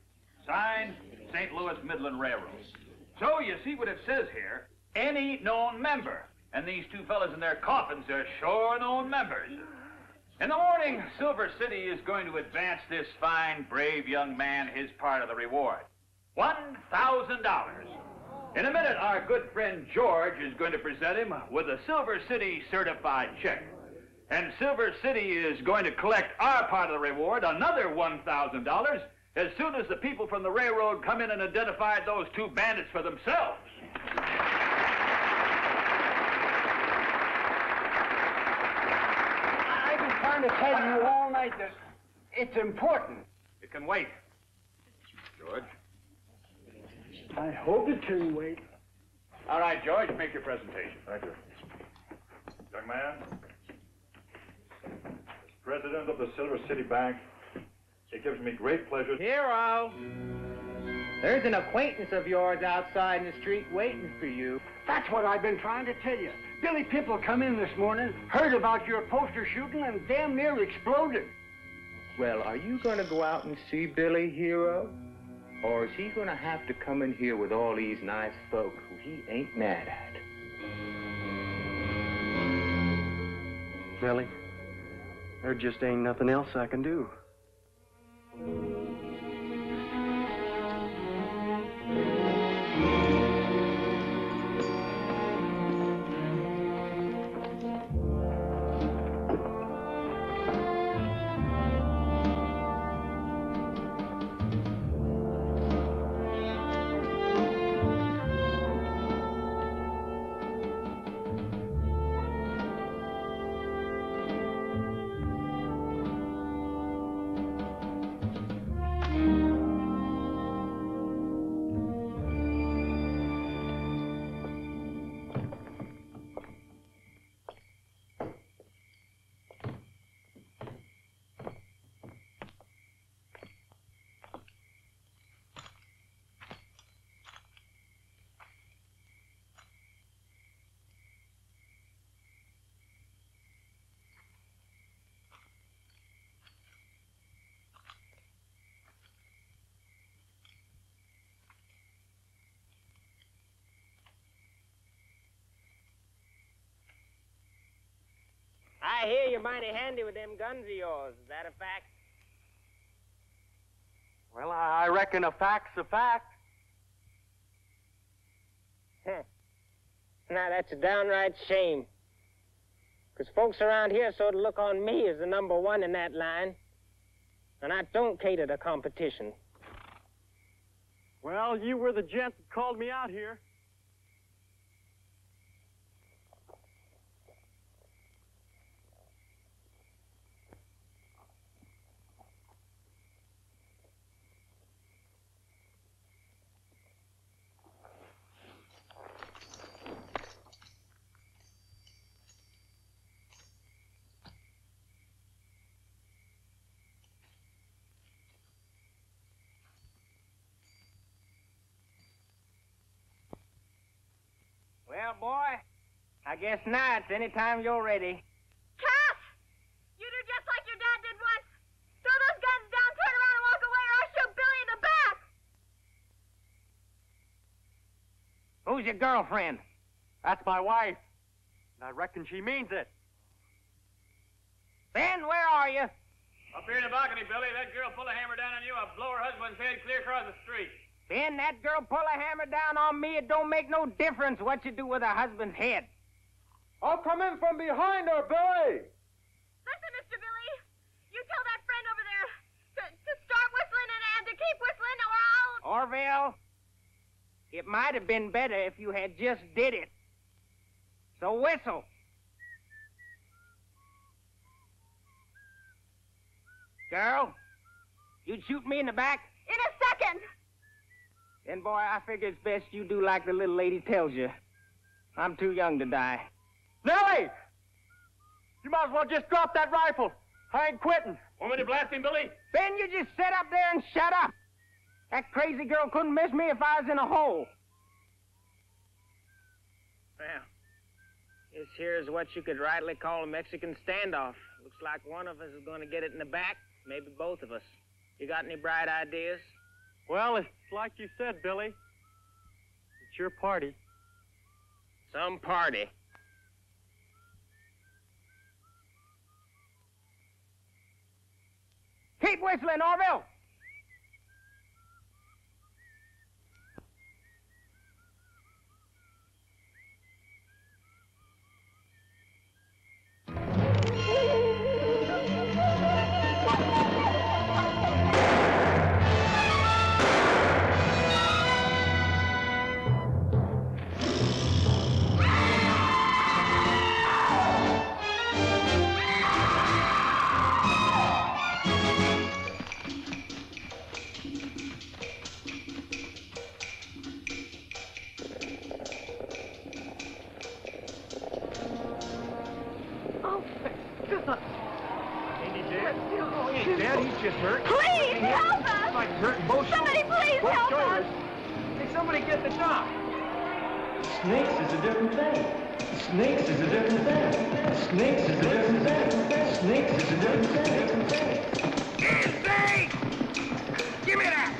Signed, St. Louis Midland Railroad. So you see what it says here, any known member. And these two fellas in their coffins are sure known members. In the morning, Silver City is going to advance this fine, brave young man his part of the reward. $1,000. In a minute, our good friend George is going to present him with a Silver City certified check. And Silver City is going to collect our part of the reward, another $1,000, as soon as the people from the railroad come in and identify those two bandits for themselves. I've been trying to tell you all night that it's important. It can wait. George. I hope it can wait. All right, George, make your presentation. Thank you. Young man, as president of the Silver City Bank, it gives me great pleasure. Hero! There's an acquaintance of yours outside in the street waiting for you. That's what I've been trying to tell you. Billy Pipple come in this morning, heard about your poster shooting, and damn near exploded. Well, are you going to go out and see Billy, Hero? Or is he going to have to come in here with all these nice folk who he ain't mad at? Nellie, there just ain't nothing else I can do. I hear you're mighty handy with them guns of yours. Is that a fact? Well, I reckon a fact's a fact. Now, that's a downright shame. Because folks around here sort of look on me as the number one in that line. And I don't cater to competition. Well, you were the gent that called me out here. Well, boy, I guess now it's any time you're ready. Cap! You do just like your dad did once. Throw those guns down, turn around and walk away, or I'll shoot Billy in the back. Who's your girlfriend? That's my wife. And I reckon she means it. Ben, where are you? Up here in the balcony, Billy. That girl pull a hammer down on you, I'll blow her husband's head clear across the street. Ben, that girl pull a hammer down on me. It don't make no difference what you do with her husband's head. I'll come in from behind her, Billy. Listen, Mr. Billy. You tell that friend over there to start whistling and to keep whistling, or I'll... Orville, it might have been better if you had just did it. So whistle. Girl, you'd shoot me in the back? In a second. Then, boy, I figure it's best you do like the little lady tells you. I'm too young to die. Nellie! You might as well just drop that rifle. I ain't quitting. Want me to blast him, Billy? Ben, you just sit up there and shut up. That crazy girl couldn't miss me if I was in a hole. Well, this here is what you could rightly call a Mexican standoff. Looks like one of us is going to get it in the back, maybe both of us. You got any bright ideas? Well, it's like you said, Billy. It's your party. Some party. Keep whistling, Orville! Please help us! Like hurting both Somebody please both help shoulders. us! Hey, somebody get the doc. Snakes is a different thing. Snakes is a different thing. Snakes is a different thing. Snakes is a different thing. Easy! Give me that!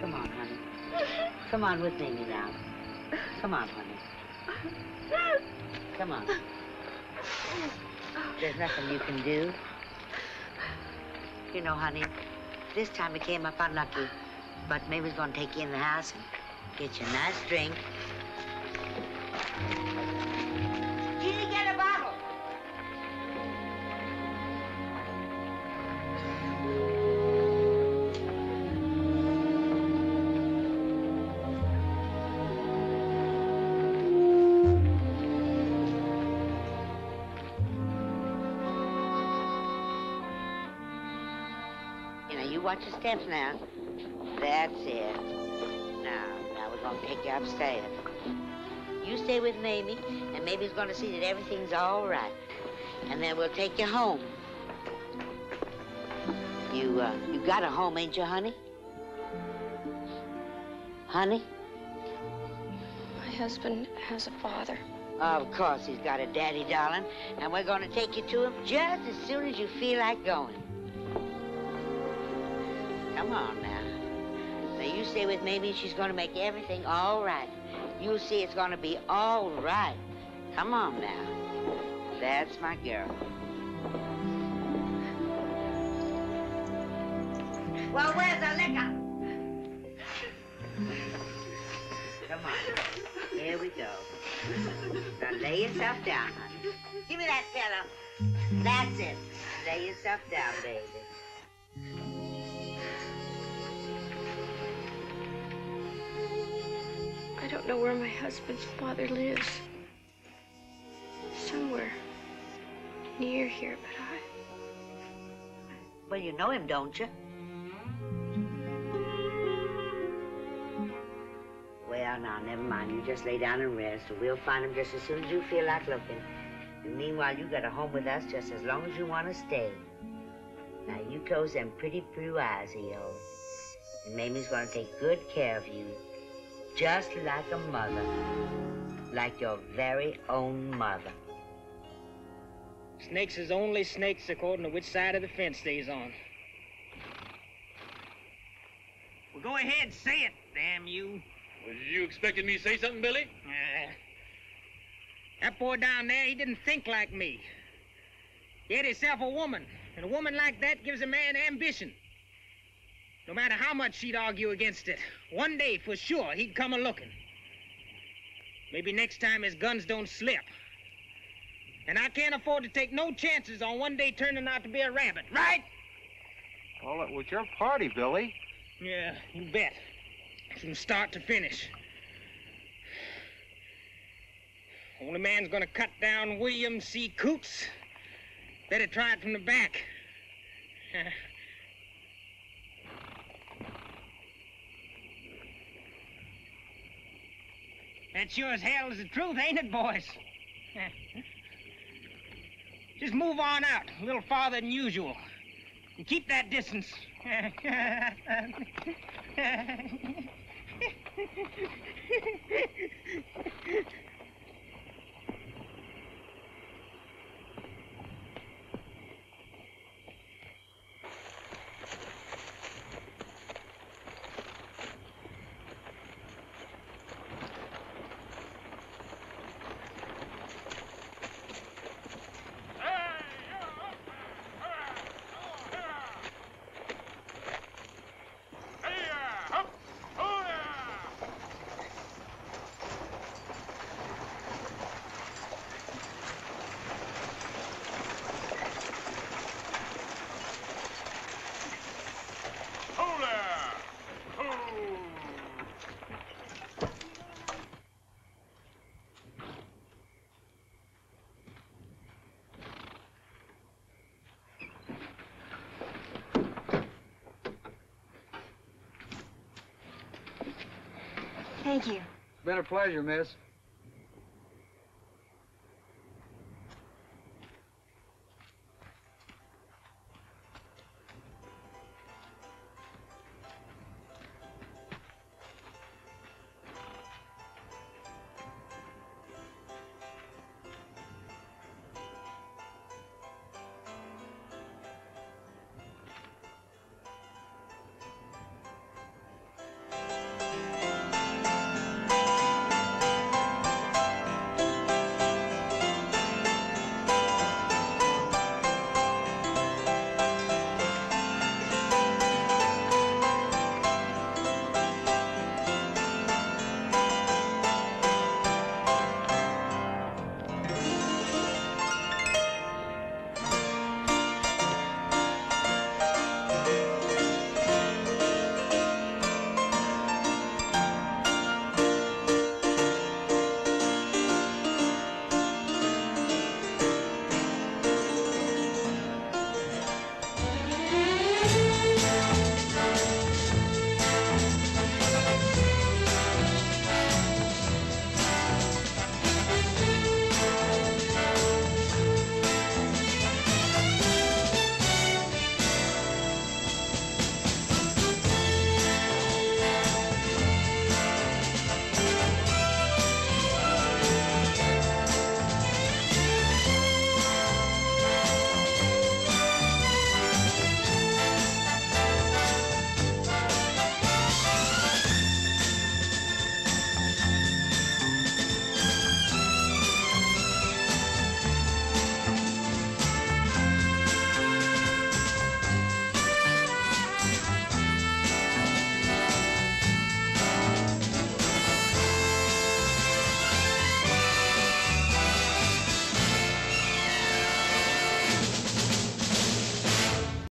Come on, honey. Come on with me now. Come on, honey. Come on. There's nothing you can do. You know, honey, this time it came up unlucky, but maybe he's gonna take you in the house and get you a nice drink. Jeannie, get a bottle. Watch your steps now. That's it. Now we're gonna take you upstairs. You stay with Mamie, and Mamie's gonna see that everything's all right. And then we'll take you home. You got a home, ain't you, honey? Honey? My husband has a father. Of course he's got a daddy, darling. And we're gonna take you to him just as soon as you feel like going. Come on now. Now you stay with Mamie. She's going to make everything all right. You'll see it's going to be all right. Come on now. That's my girl. Well, where's the liquor? Come on. Here we go. Now lay yourself down, honey. Give me that pillow. That's it. Lay yourself down, baby. I don't know where my husband's father lives. Somewhere near here, but Well, you know him, don't you? Well, now, never mind. You just lay down and rest, and we'll find him just as soon as you feel like looking. And meanwhile, you got a home with us just as long as you want to stay. Now, you close them pretty blue eyes of yours. And Mamie's going to take good care of you. Just like a mother. Like your very own mother. Snakes is only snakes according to which side of the fence they's on. Well, go ahead, say it, damn you. Well, you expected me to say something, Billy? That boy down there, he didn't think like me. He had himself a woman, and a woman like that gives a man ambition. No matter how much she'd argue against it, one day, for sure, he'd come a-looking. Maybe next time his guns don't slip, And I can't afford to take no chances on one day turning out to be a rabbit, right? Well, it was your party, Billy. Yeah, you bet. From start to finish. Only man's gonna cut down William C. Coots. Better try it from the back. That sure as hell is the truth, ain't it, boys? Just move on out, a little farther than usual. And keep that distance. Thank you. It's been a pleasure, miss.